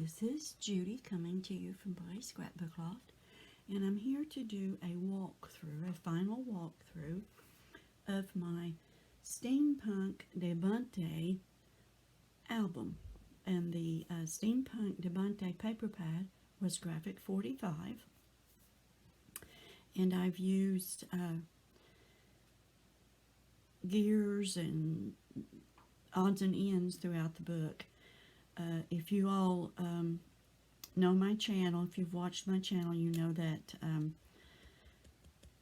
This is Judy coming to you from Blaze Scrapbook Loft, and I'm here to do a walkthrough, a final walkthrough of my Steampunk Debunte album. And the Steampunk Debunte paper pad was graphic 45, and I've used gears and odds and ends throughout the book. If you all know my channel, if you've watched my channel, you know that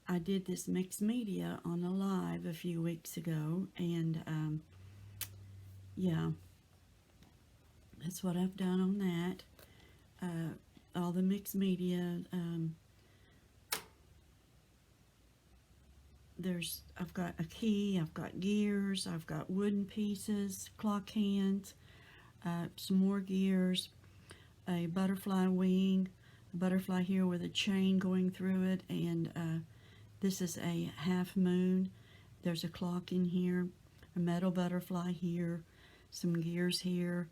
I did this mixed media on a live a few weeks ago, and yeah, that's what I've done on that. All the mixed media, I've got a key, I've got gears, I've got wooden pieces, clock hands, some more gears, a butterfly wing, a butterfly here with a chain going through it, and this is a half moon. There's a clock in here, a metal butterfly here, some gears here,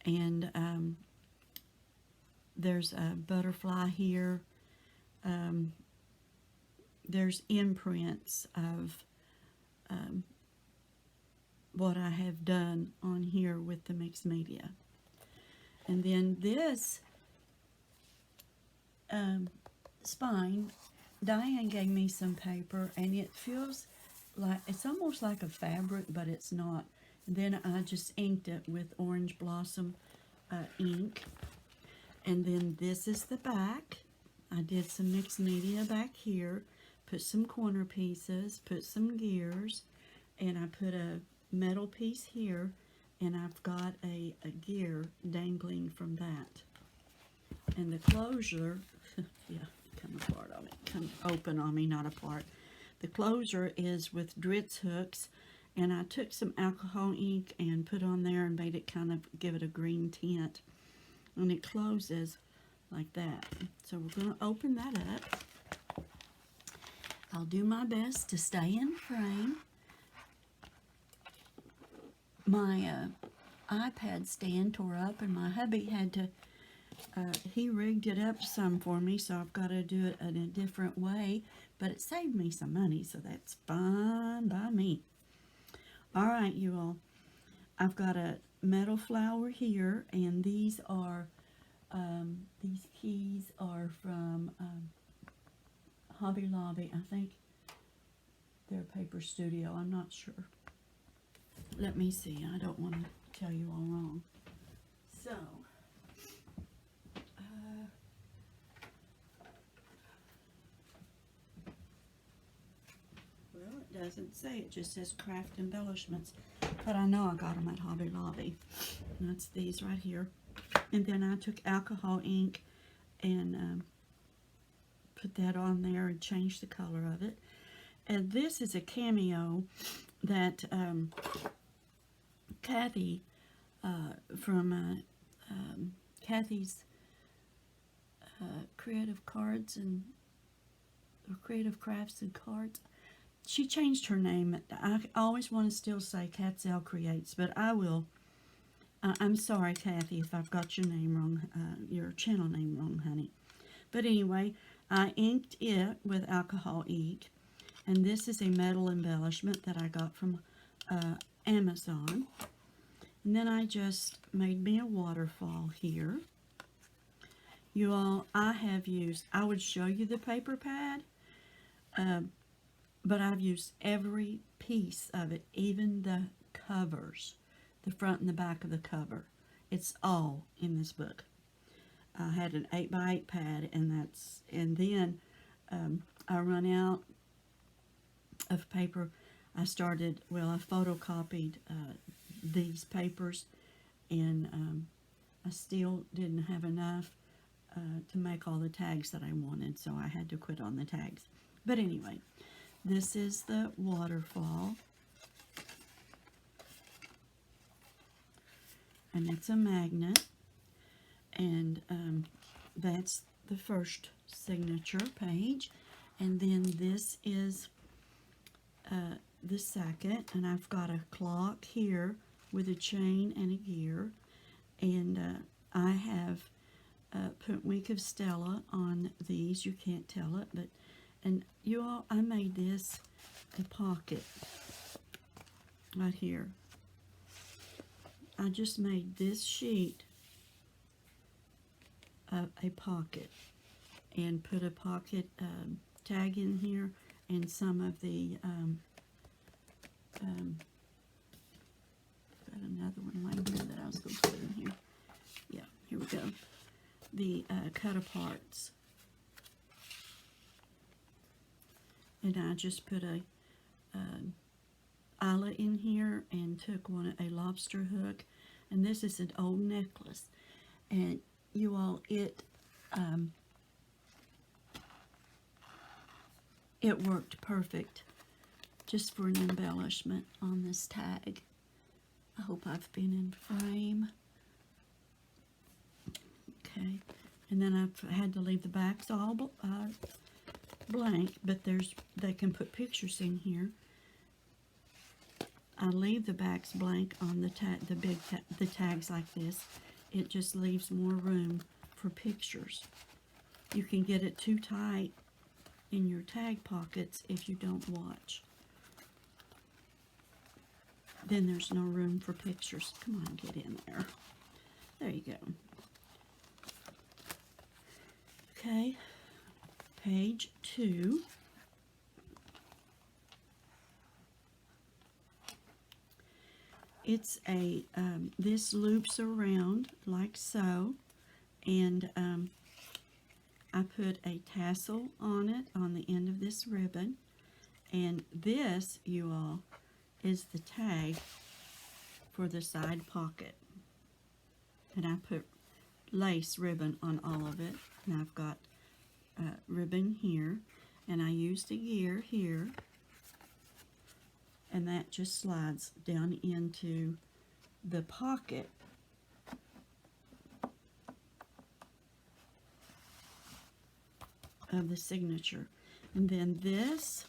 and there's a butterfly here. There's imprints of what I have done on here with the mixed media. And then this spine, Diane gave me some paper, and it feels like, it's almost like a fabric, but it's not. And then I just inked it with Orange Blossom ink. And then this is the back. I did some mixed media back here, put some corner pieces, put some gears, and I put a metal piece here, and I've got a gear dangling from that. And the closure, yeah, come apart on me, come open on me, not apart. The closure is with Dritz hooks, and I took some alcohol ink and put on there and made it kind of give it a green tint. And it closes like that. So we're going to open that up. I'll do my best to stay in frame. My iPad stand tore up, and my hubby had to, he rigged it up some for me, so I've got to do it in a different way, but it saved me some money, so that's fine by me. All right, you all, I've got a metal flower here, and these are, these keys are from Hobby Lobby. I think they're Paper Studio, I'm not sure. Let me see, I don't want to tell you all wrong. So, well, it doesn't say, it just says craft embellishments, but I know I got them at Hobby Lobby. And that's these right here. And then I took alcohol ink and put that on there and changed the color of it. And this is a cameo that Kathy from Kathy's Creative Cards and Creative Crafts and Cards. She changed her name. I always want to still say Catzell Creates, but I will. I'm sorry, Kathy, if I've got your name wrong, your channel name wrong, honey. But anyway, I inked it with alcohol ink, and this is a metal embellishment that I got from Amazon. And then I just made me a waterfall here. You all, I have used, I would show you the paper pad, but I've used every piece of it, even the covers, the front and the back of the cover. It's all in this book. I had an 8x8 pad, and then I run out of paper. I started, well, I photocopied these papers, and I still didn't have enough to make all the tags that I wanted, so I had to quit on the tags. But anyway, this is the waterfall, and it's a magnet, and that's the first signature page, and then this is the second, and I've got a clock here with a chain and a gear, and I have put Week of Stella on these. You can't tell it, but, and you all, I made this a pocket right here. I just made this sheet a pocket and put a pocket tag in here and some of the got another one right here that I was going to put in here. Yeah, here we go. The cut aparts. And I just put a eyelet in here and took a lobster hook. And this is an old necklace. And you all, it worked perfect just for an embellishment on this tag. I hope I've been in frame. Okay, and then I've had to leave the backs all blank, but they can put pictures in here. I leave the backs blank on the tags like this. It just leaves more room for pictures. You can get it too tight in your tag pockets if you don't watch. Then there's no room for pictures. Come on, get in there. There you go. Okay, page 2. It's a, this loops around like so, and I put a tassel on it on the end of this ribbon, and this, you all, is the tag for the side pocket. And I put lace ribbon on all of it, and I've got ribbon here, and I used a gear here, and that just slides down into the pocket of the signature. And then this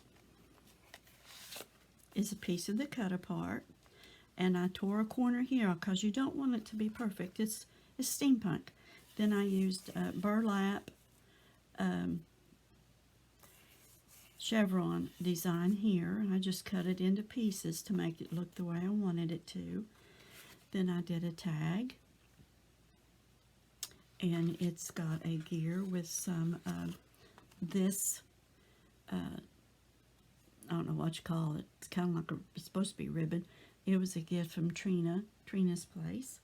is a piece of the cut apart, and I tore a corner here because you don't want it to be perfect. It's steampunk. Then I used burlap chevron design here, and I just cut it into pieces to make it look the way I wanted it to. Then I did a tag, and it's got a gear with some this I don't know what you call it. It's kind of like it's supposed to be ribbon. It was a gift from Trina's place,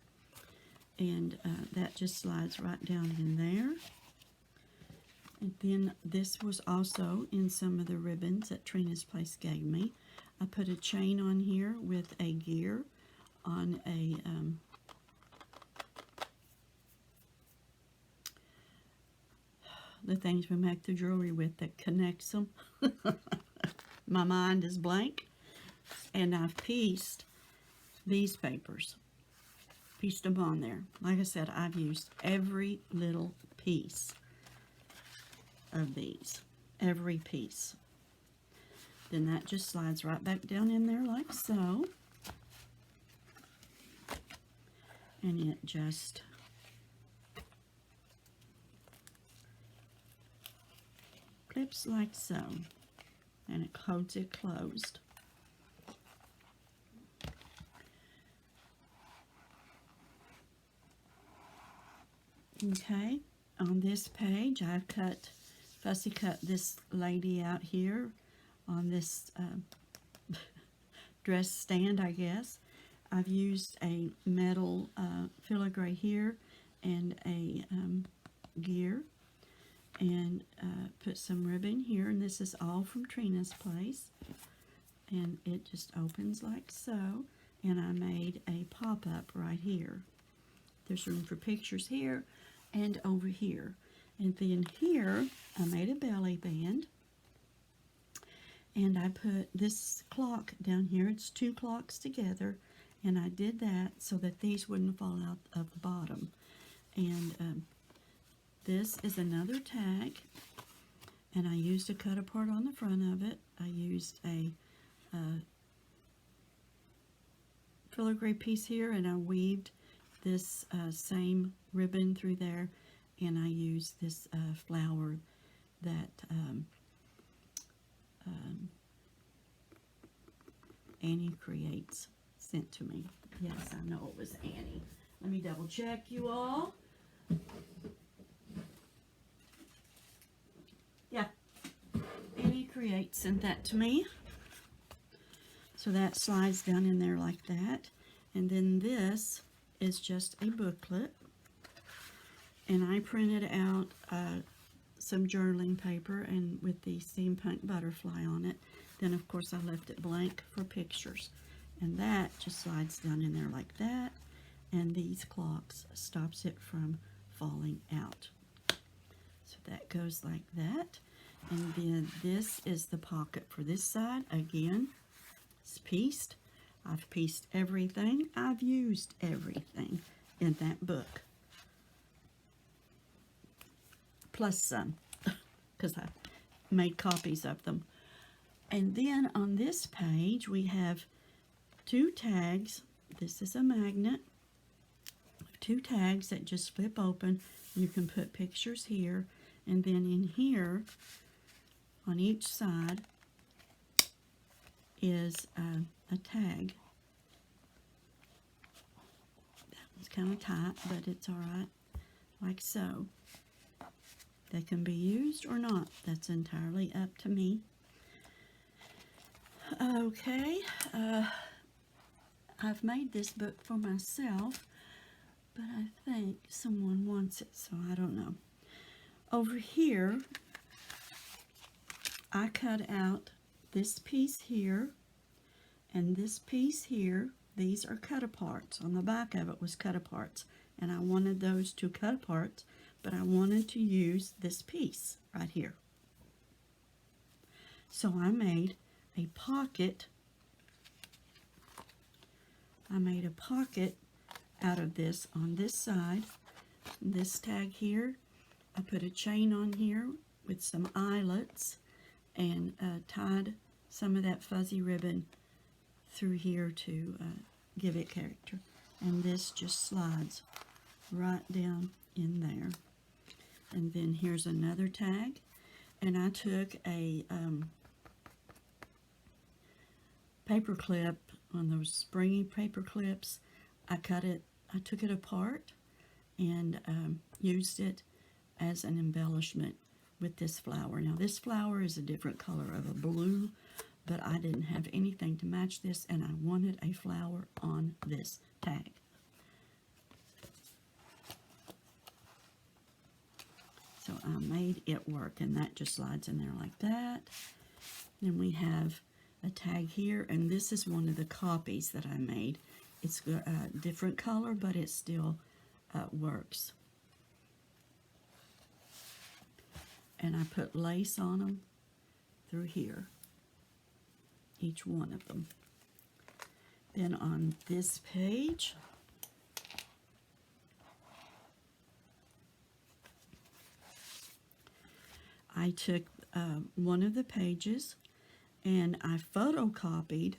and that just slides right down in there. And then this was also in some of the ribbons that Trina's place gave me. I put a chain on here with a gear on a the things we make the jewelry with that connects them. My mind is blank. And I've pieced these papers. Pieced them on there. Like I said, I've used every little piece of these. Every piece. Then that just slides right back down in there like so. And it just clips like so. And it holds it closed. Okay, on this page I've fussy cut this lady out here on this dress stand, I guess. I've used a metal filigree here and a gear, and put some ribbon here, and this is all from Trina's place, and it just opens like so, and I made a pop-up right here. There's room for pictures here and over here, and then here I made a belly band, and I put this clock down here. It's 2 clocks together, and I did that so that these wouldn't fall out of the bottom. And this is another tag, and I used a cut apart on the front of it. I used a filigree piece here, and I weaved this same ribbon through there, and I use this flower that Annie Creates sent to me. Yes, I know it was Annie. Let me double check, you all. Yeah, Annie Creates sent that to me. So that slides down in there like that. And then this is just a booklet. And I printed out some journaling paper and with the Steampunk butterfly on it. Then of course I left it blank for pictures. And that just slides down in there like that. And these clocks stops it from falling out. So that goes like that. And then this is the pocket for this side. Again, it's pieced. I've pieced everything. I've used everything in that book. Plus some, because I made copies of them. And then on this page we have 2 tags. This is a magnet. 2 tags that just flip open. You can put pictures here, and then in here on each side is a tag. That one's kind of tight, but it's alright, like so. They can be used or not. That's entirely up to me. Okay, I've made this book for myself, but I think someone wants it, so I don't know. Over here, I cut out this piece here and this piece here. These are cut aparts. On the back of it was cut aparts, and I wanted those to cut apart, but I wanted to use this piece right here. So I made a pocket. I made a pocket out of this on this side. This tag here, I put a chain on here with some eyelets and tied some of that fuzzy ribbon through here to give it character. And this just slides right down in there. And then here's another tag, and I took a paper clip, on those springy paper clips. I took it apart and used it as an embellishment with this flower. Now this flower is a different color of a blue, but I didn't have anything to match this, and I wanted a flower on this tag. So I made it work, and that just slides in there like that. Then we have a tag here, and this is one of the copies that I made. It's a different color, but it still works. And I put lace on them through here, each one of them. Then on this page, I took one of the pages and I photocopied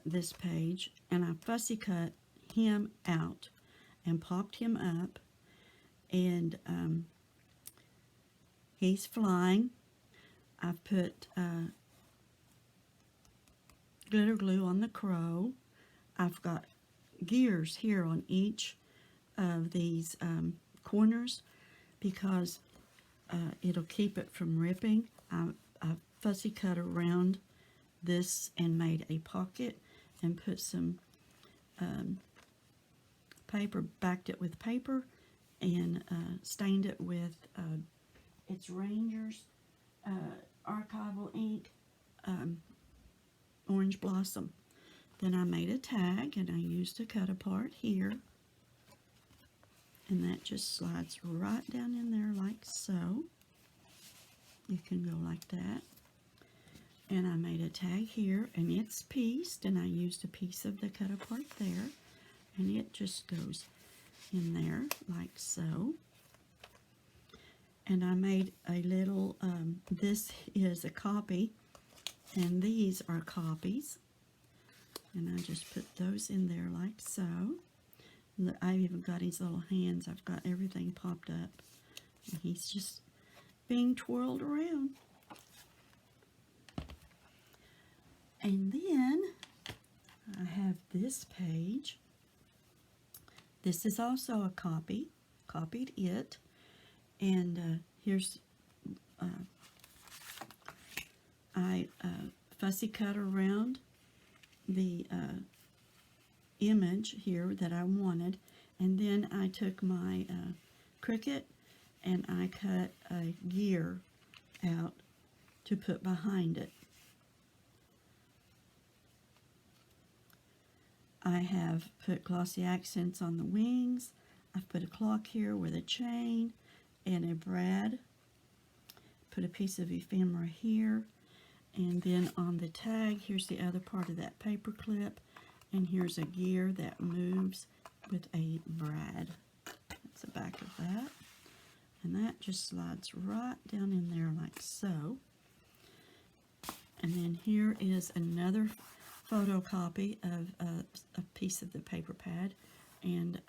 this page, and I fussy cut him out and popped him up, and he's flying. I've put glitter glue on the crow. I've got gears here on each of these corners because it'll keep it from ripping. I fussy cut around this and made a pocket and put some paper, backed it with paper, and stained it with it's Ranger's archival ink, Orange Blossom. Then I made a tag, and I used a cut apart here, and that just slides right down in there like so. You can go like that. And I made a tag here, and it's pieced, and I used a piece of the cut apart there, and it just goes in there like so. And I made a little, this is a copy, and these are copies, and I just put those in there like so. I've even got his little hands. I've got everything popped up. And he's just being twirled around. And then I have this page. This is also a copy. Copied it. And here's, I fussy cut around the image here that I wanted, and then I took my Cricut and I cut a gear out to put behind it. I have put glossy accents on the wings. I've put a clock here with a chain and a brad. Put a piece of ephemera here, and then on the tag, here's the other part of that paper clip. And here's a gear that moves with a brad. That's the back of that. And that just slides right down in there like so. And then here is another photocopy of a piece of the paper pad and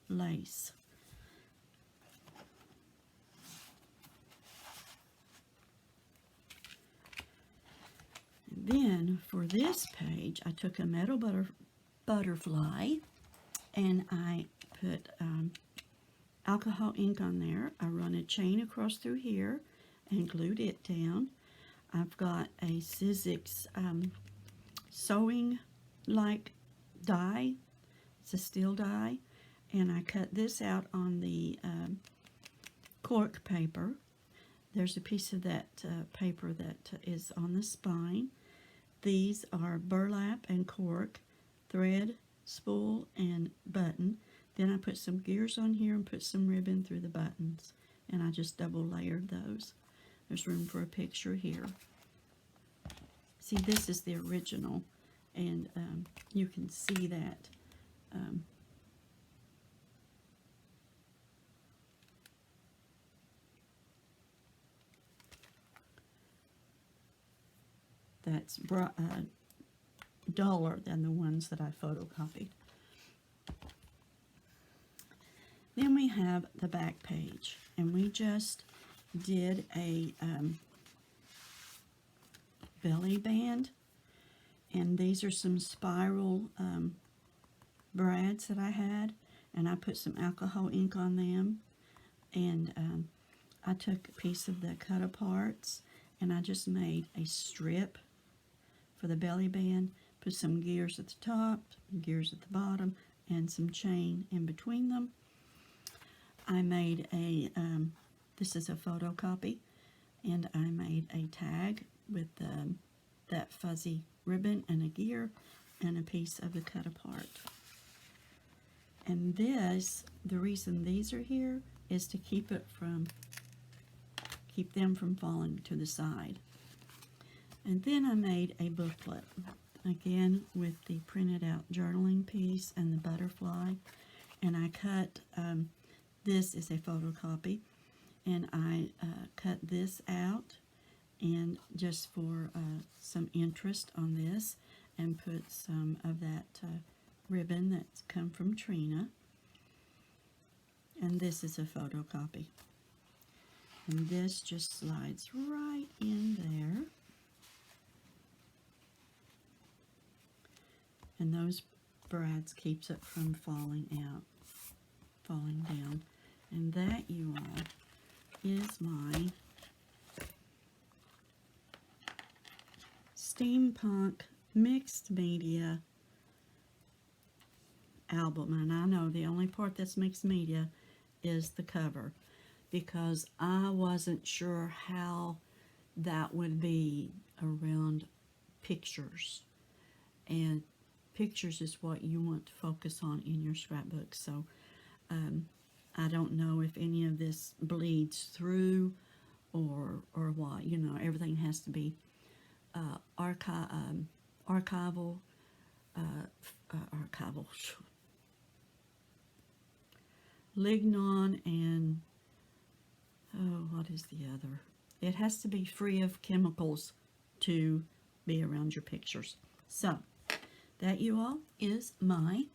lace. And then for this page, I took a metal butterfly and I put alcohol ink on there. I run a chain across through here and glued it down. I've got a Sizzix sewing like die. It's a steel die, and I cut this out on the cork paper. There's a piece of that paper that is on the spine. These are burlap and cork, thread, spool, and button. Then I put some gears on here and put some ribbon through the buttons, and I just double layered those. There's room for a picture here. See, this is the original, and you can see that that's duller than the ones that I photocopied. Then we have the back page, and we just did a belly band, and these are some spiral brads that I had, and I put some alcohol ink on them, and I took a piece of the cut aparts and I just made a strip for the belly band, put some gears at the top, gears at the bottom, and some chain in between them. I made a, this is a photocopy, and I made a tag with that fuzzy ribbon and a gear and a piece of the cut apart. And this, the reason these are here is to keep them from falling to the side. And then I made a booklet, again with the printed out journaling piece and the butterfly, and I cut, this is a photocopy, and I cut this out, and just for some interest on this, and put some of that ribbon that's come from Trina, and this is a photocopy. And this just slides right in there. And those brads keeps it from falling down. And that, you all, is my Steampunk mixed media album. And I know the only part that's mixed media is the cover, because I wasn't sure how that would be around pictures, and pictures is what you want to focus on in your scrapbook. So I don't know if any of this bleeds through or what. You know, everything has to be archival, lignon, and what is the other? It has to be free of chemicals to be around your pictures. So that, you all, is my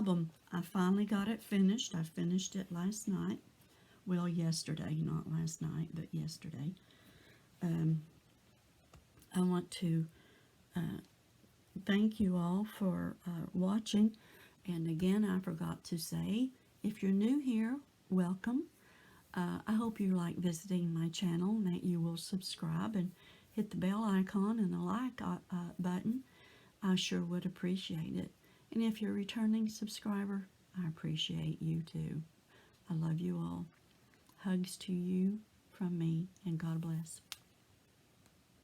album, I finally got it finished. I finished it last night. Well, yesterday, not last night, but yesterday. I want to thank you all for watching. And again, I forgot to say, if you're new here, welcome. I hope you like visiting my channel and that you will subscribe and hit the bell icon and the like button. I sure would appreciate it. And if you're a returning subscriber, I appreciate you too. I love you all. Hugs to you from me, and God bless.